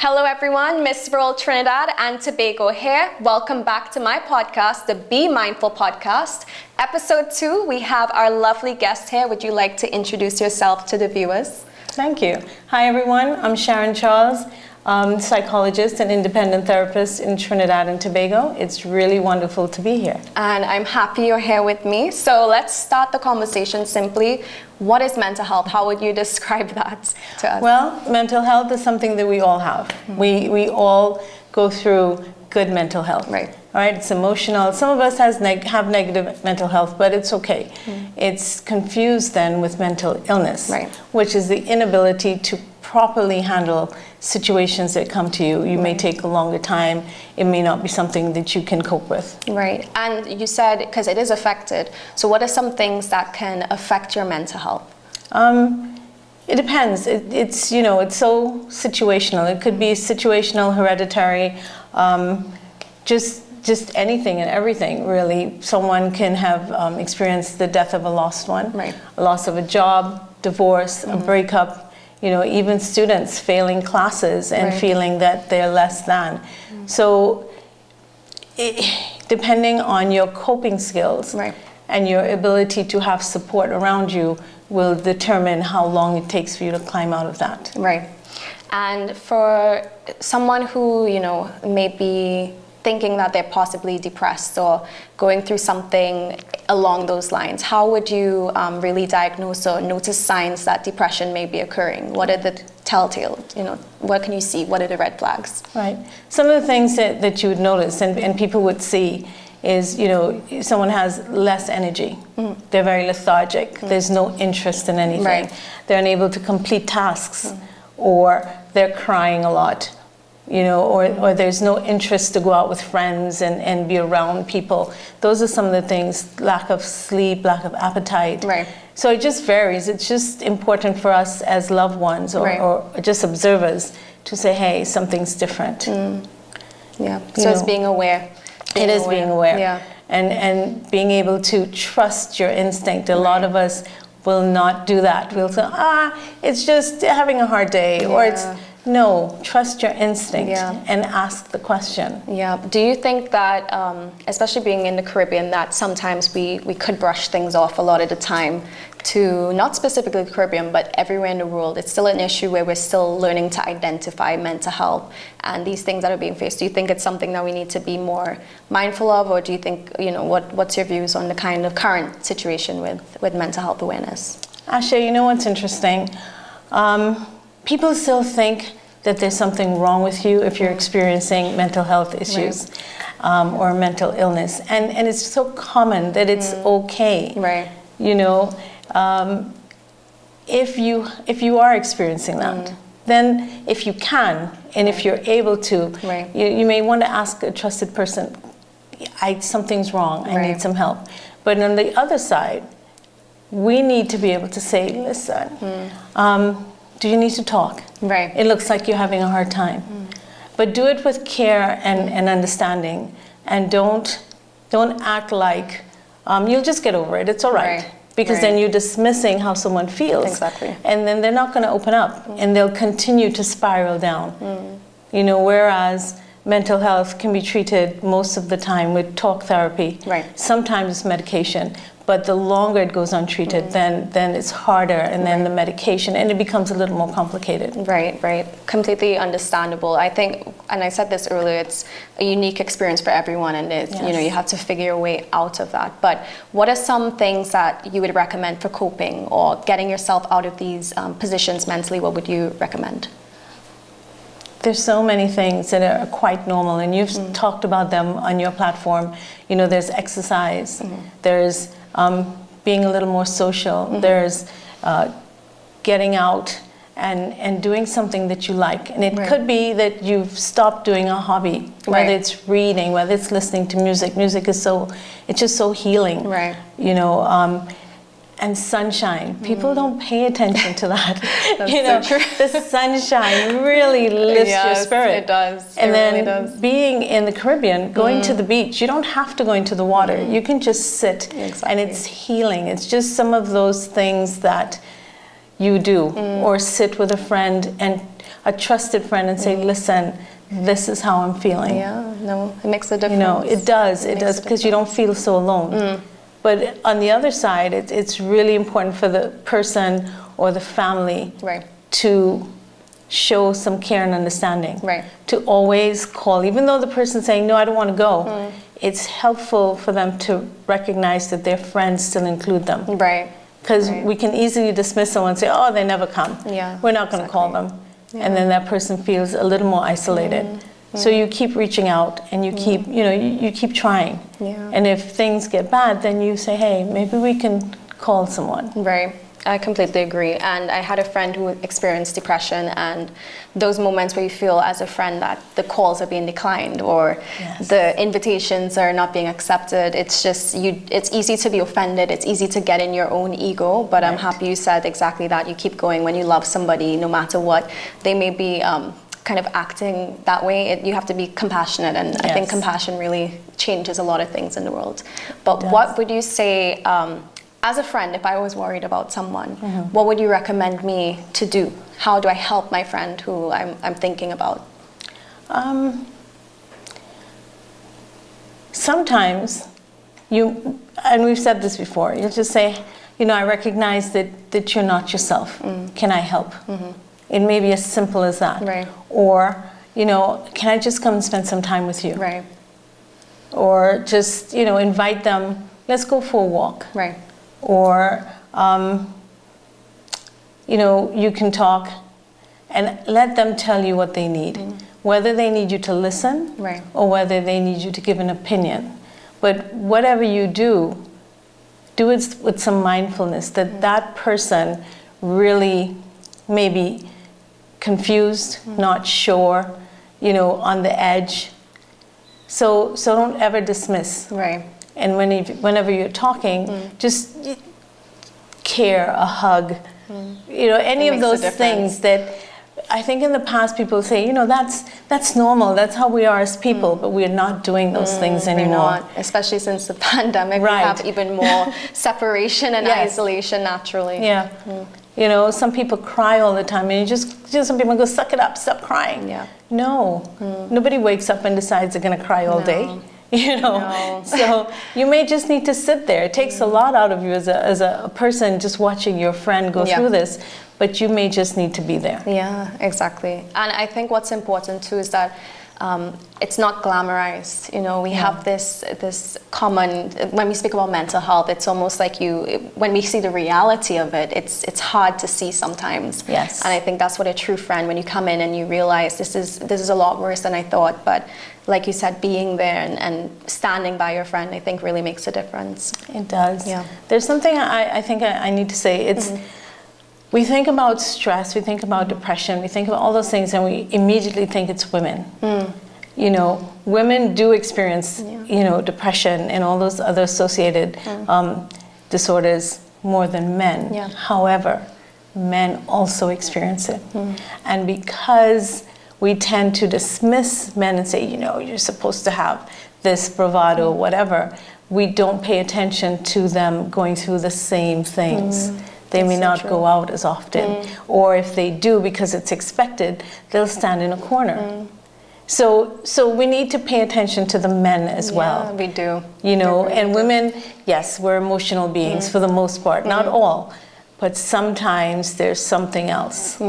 Hello everyone, Miss World Trinidad and Tobago here. Welcome back to my podcast, the Be Mindful podcast. Episode 2, we have our lovely guest here. Would you like to introduce yourself to the viewers? Thank you. Hi everyone, I'm Sharon Charles, psychologist and independent therapist in Trinidad and Tobago. It's really wonderful to be here. And I'm happy you're here with me. So let's start the conversation simply. What is mental health? How would you describe that to us? Well, mental health is something that we all have. Mm-hmm. We all go through good mental health. Right. All right, it's emotional. Some of us have negative mental health, but it's okay. Mm-hmm. It's confused then with mental illness, right, which is the inability to properly handle situations that come to you. You may take a longer time. It may not be something that you can cope with. Right. And you said, because it is affected, so what are some things that can affect your mental health? It depends. It's so situational. It could be situational, hereditary, just anything and everything, really. Someone can have experienced the death of a lost one, right, a loss of a job, divorce, a breakup. Even students failing classes and feeling that they're less than. So depending on your coping skills and your ability to have support around you will determine how long it takes for you to climb out of that. Right. And for someone who, may be thinking that they're possibly depressed or going through something along those lines, how would you really diagnose or notice signs that depression may be occurring? What are the telltale, what can you see? What are the red flags? Right. Some of the things that you would notice and people would see is, someone has less energy. Mm. They're very lethargic. Mm. There's no interest in anything. Right. They're unable to complete tasks, or they're crying a lot. Or there's no interest to go out with friends and be around people. Those are some of the things, lack of sleep, lack of appetite. Right. So it just varies. It's just important for us as loved ones or just observers to say, hey, something's different. Mm. Yeah, so it's being aware. Being aware. Yeah. And being able to trust your instinct. A lot of us will not do that. We'll say, it's just having a hard day, or it's... No, trust your instinct and ask the question. Yeah. Do you think that, especially being in the Caribbean, that sometimes we could brush things off a lot of the time to, not specifically the Caribbean, but everywhere in the world, it's still an issue where we're still learning to identify mental health and these things that are being faced? Do you think it's something that we need to be more mindful of, or do you think, what's your views on the kind of current situation with mental health awareness? Asha, what's interesting? People still think that there's something wrong with you if you're experiencing mental health issues or mental illness. And it's so common that it's okay. Right. If you are experiencing that, then if you can and if you're able to, you may want to ask a trusted person, something's wrong, I need some help. But on the other side, we need to be able to say, listen, do you need to talk? Right. It looks like you're having a hard time. But do it with care and understanding, and don't act like you'll just get over it. It's all right. Because then you're dismissing how someone feels. Exactly. And then they're not going to open up, and they'll continue to spiral down. Whereas mental health can be treated most of the time with talk therapy. Right. Sometimes medication. But the longer it goes untreated, then it's harder, and then the medication, and it becomes a little more complicated. Right. Completely understandable. I think, and I said this earlier, it's a unique experience for everyone, and it's, you have to figure your way out of that. But what are some things that you would recommend for coping or getting yourself out of these positions mentally? What would you recommend? There's so many things that are quite normal, and you've talked about them on your platform. There's exercise, there's being a little more social, there's getting out and doing something that you like. And it could be that you've stopped doing a hobby, whether it's reading, whether it's listening to music. Music is it's just so healing. Right. And sunshine. People don't pay attention to that. That's so true. The sunshine really lifts your spirit. It does. And then really does. Being in the Caribbean, going to the beach, you don't have to go into the water. You can just sit, and it's healing. It's just some of those things that you do, or sit with a friend and a trusted friend and say, listen, this is how I'm feeling. Yeah, no, it makes a difference. You know, it does, because you don't feel so alone. But on the other side, it's really important for the person or the family to show some care and understanding. To always call, even though the person's saying, no, I don't want to go. It's helpful for them to recognize that their friends still include them. Because we can easily dismiss someone and say, oh, they never come. We're not going to call them. And then that person feels a little more isolated. So you keep reaching out and you keep, you know, you keep trying. And if things get bad, then you say, hey, maybe we can call someone. I completely agree. And I had a friend who experienced depression, and those moments where you feel as a friend that the calls are being declined or the invitations are not being accepted, it's just, it's easy to be offended, it's easy to get in your own ego, but I'm happy you said exactly that. You keep going when you love somebody, no matter what. They may be kind of acting that way. You have to be compassionate, and I think compassion really changes a lot of things in the world. But what would you say, as a friend, if I was worried about someone, what would you recommend me to do? How do I help my friend who I'm thinking about? Sometimes you, and we've said this before, you'll just say, you know, I recognize that you're not yourself. Can I help? It may be as simple as that. Or, you know, can I just come and spend some time with you? Or just, you know, invite them, let's go for a walk. Or, you know, you can talk and let them tell you what they need. Whether they need you to listen or whether they need you to give an opinion. But whatever you do, do it with some mindfulness that that person really may be confused, not sure, you know, on the edge. So don't ever dismiss. And whenever you're talking, just care, a hug, you know, any of those things that I think in the past people say, you know, that's normal, that's how we are as people, but we're not doing those things anymore. We're not, especially since the pandemic, we have even more separation and isolation naturally. You know, some people cry all the time, and some people go, suck it up, stop crying. No, nobody wakes up and decides they're going to cry all day. You know, so you may just need to sit there. It takes a lot out of you as a person just watching your friend go through this, but you may just need to be there. Exactly. And I think what's important too is that it's not glamorized. You know, we have this common, when we speak about mental health, it's almost like when we see the reality of it, it's hard to see sometimes. And I think that's what a true friend, when you come in and you realize this is a lot worse than I thought, but like you said, being there and standing by your friend, I think really makes a difference. It does. There's something I think I need to say. It's we think about stress, we think about depression, we think about all those things, and we immediately think it's women. You know, women do experience, you know, depression and all those other associated disorders more than men. However, men also experience it. And because we tend to dismiss men and say, you know, you're supposed to have this bravado, whatever, we don't pay attention to them going through the same things. They may not go out as often. Or if they do, because it's expected, they'll stand in a corner. So we need to pay attention to the men as well. We do. You know, and women, yes, we're emotional beings for the most part, not all, but sometimes there's something else.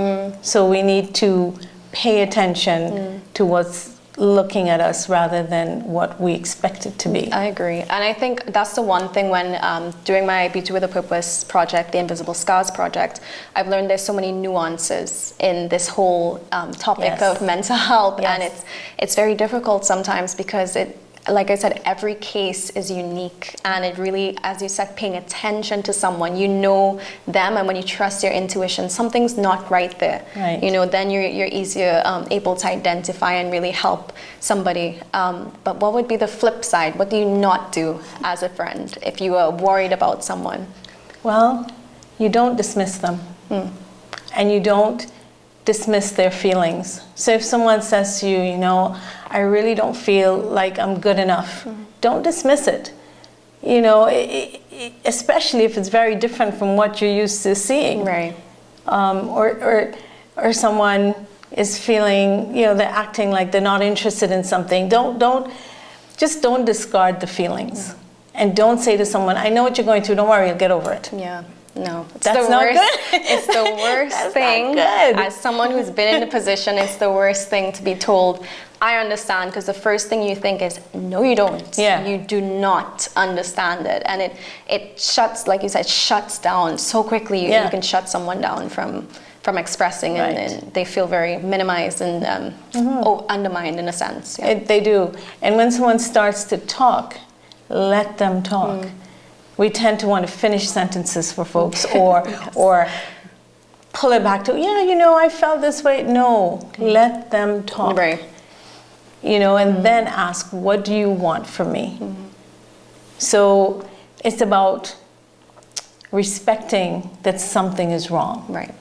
So we need to pay attention to what's looking at us rather than what we expect it to be. I agree. And I think that's the one thing when doing my Beauty with a Purpose project, the Invisible Scars project, I've learned there's so many nuances in this whole topic of mental health. And it's very difficult sometimes because like I said, every case is unique, and it really, as you said, paying attention to someone, you know them, and when you trust your intuition, something's not right there. You know, then you're easier able to identify and really help somebody. But what would be the flip side? What do you not do as a friend if you are worried about someone? Well, you don't dismiss them, and you don't dismiss their feelings. So if someone says to you, you know, I really don't feel like I'm good enough, don't dismiss it. You know, especially if it's very different from what you're used to seeing. Or someone, is feeling, you know, they're acting like they're not interested in something, don't discard the feelings. And don't say to someone, I know what you're going through, don't worry, you'll get over it. Yeah. No, it's That's the not worst. good. It's the worst That's thing. not good. As someone who's been in the position, it's the worst thing to be told, I understand, because the first thing you think is, no, you don't. Yeah. You do not understand it. And it shuts, like you said, shuts down so quickly. You can shut someone down from expressing, and they feel very minimized and undermined in a sense. Yeah. They do. And when someone starts to talk, let them talk. We tend to want to finish sentences for folks, or or pull it back to, yeah, you know, I felt this way. No, let them talk. Right. You know, and then ask, what do you want from me? So it's about respecting that something is wrong. Right.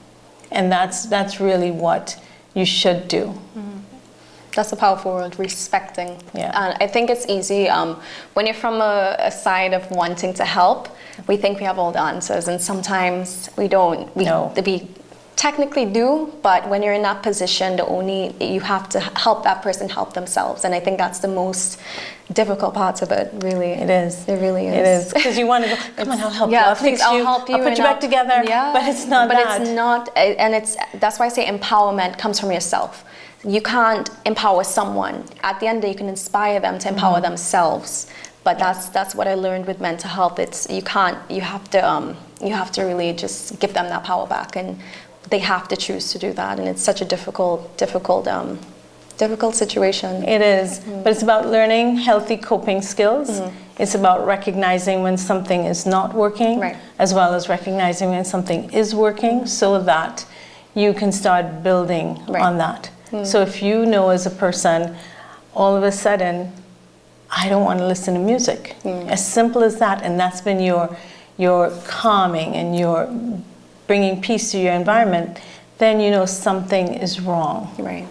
And that's really what you should do. That's a powerful word, respecting. Yeah. And I think it's easy when you're from a side of wanting to help. We think we have all the answers, and sometimes we don't. We technically do, but when you're in that position, you have to help that person help themselves, and I think that's the most difficult part of it. Really, it is. It really is. It is, because you want to go, come on, I'll help you. I'll help you. I'll put you back together. Yeah, but it's not but that. It's not, and that's why I say empowerment comes from yourself. You can't empower someone. At the end of the day, you can inspire them to empower themselves. But that's what I learned with mental health. You have to really just give them that power back, and they have to choose to do that. And it's such a difficult situation. It is, but it's about learning healthy coping skills. It's about recognizing when something is not working, as well as recognizing when something is working, so that you can start building on that. So if you know as a person, all of a sudden, I don't want to listen to music. As simple as that, and that's been your calming and your bringing peace to your environment, then you know something is wrong. Right.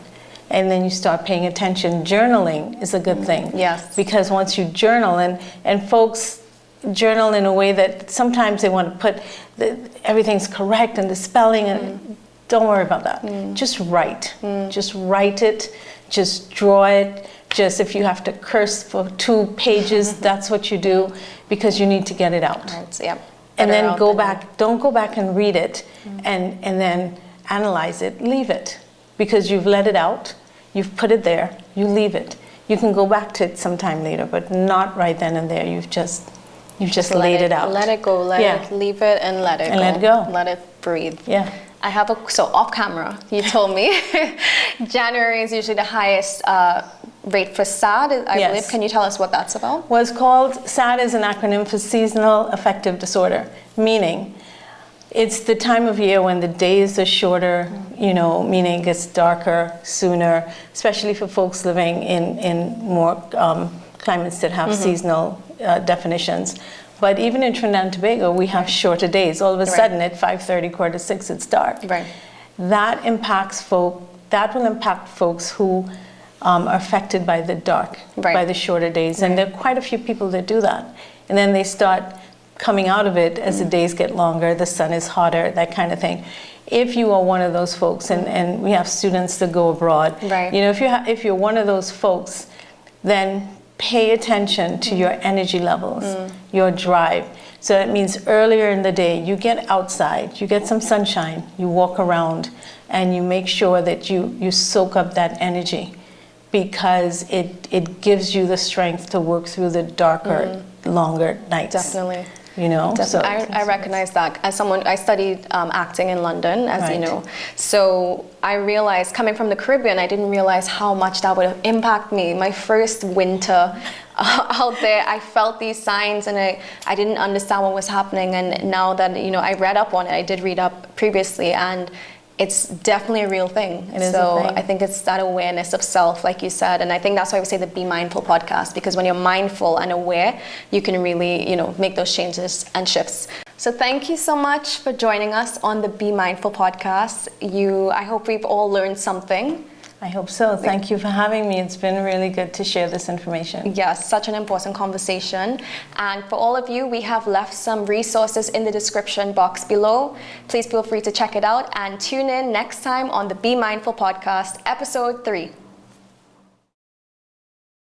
And then you start paying attention. Journaling is a good thing. Yes. Because once you journal, and folks journal in a way that sometimes they want to put everything's correct and the spelling, and don't worry about that. Just write. Just write it. Just draw it. Just if you have to curse for 2 pages, that's what you do, because you need to get it out. Right. Yeah. And then go back. Don't go back and read it and then analyze it. Leave it, because you've let it out. You've put it there. You leave it. You can go back to it sometime later, but not right then and there. You've just laid it out. Let it go. Let it. Leave it and let it go. Let it go. Let it breathe. Yeah. I have so off camera, you told me January is usually the highest rate for SAD, I believe. Can you tell us what that's about? Well, it's called, SAD is an acronym for Seasonal Affective Disorder, meaning it's the time of year when the days are shorter, you know, meaning it gets darker sooner, especially for folks living in more climates that have seasonal definitions. But even in Trinidad and Tobago, we have shorter days. All of a sudden, at 5:30, 5:45, it's dark. Right. That will impact folks who are affected by the dark, by the shorter days. And there are quite a few people that do that. And then they start coming out of it as the days get longer, the sun is hotter, that kind of thing. If you are one of those folks, and we have students that go abroad, you know, if you're one of those folks, then pay attention to your energy levels, your drive. So that means earlier in the day, you get outside, you get some sunshine, you walk around, and you make sure that you soak up that energy, because it gives you the strength to work through the darker, longer nights. Definitely. You know, so I recognize that. As someone, I studied acting in London, as you know. So I realized, coming from the Caribbean, I didn't realize how much that would impact me. My first winter out there, I felt these signs, and I didn't understand what was happening. And now that, you know, I read up on it, I did read up previously, and it's definitely a real thing. So I think it's that awareness of self, like you said, and I think that's why we say the Be Mindful podcast, because when you're mindful and aware, you can really, you know, make those changes and shifts. So thank you so much for joining us on the Be Mindful podcast. I hope we've all learned something. I hope so. Thank you for having me. It's been really good to share this information. Yes, such an important conversation. And for all of you, we have left some resources in the description box below. Please feel free to check it out and tune in next time on the Be Mindful podcast, episode 3.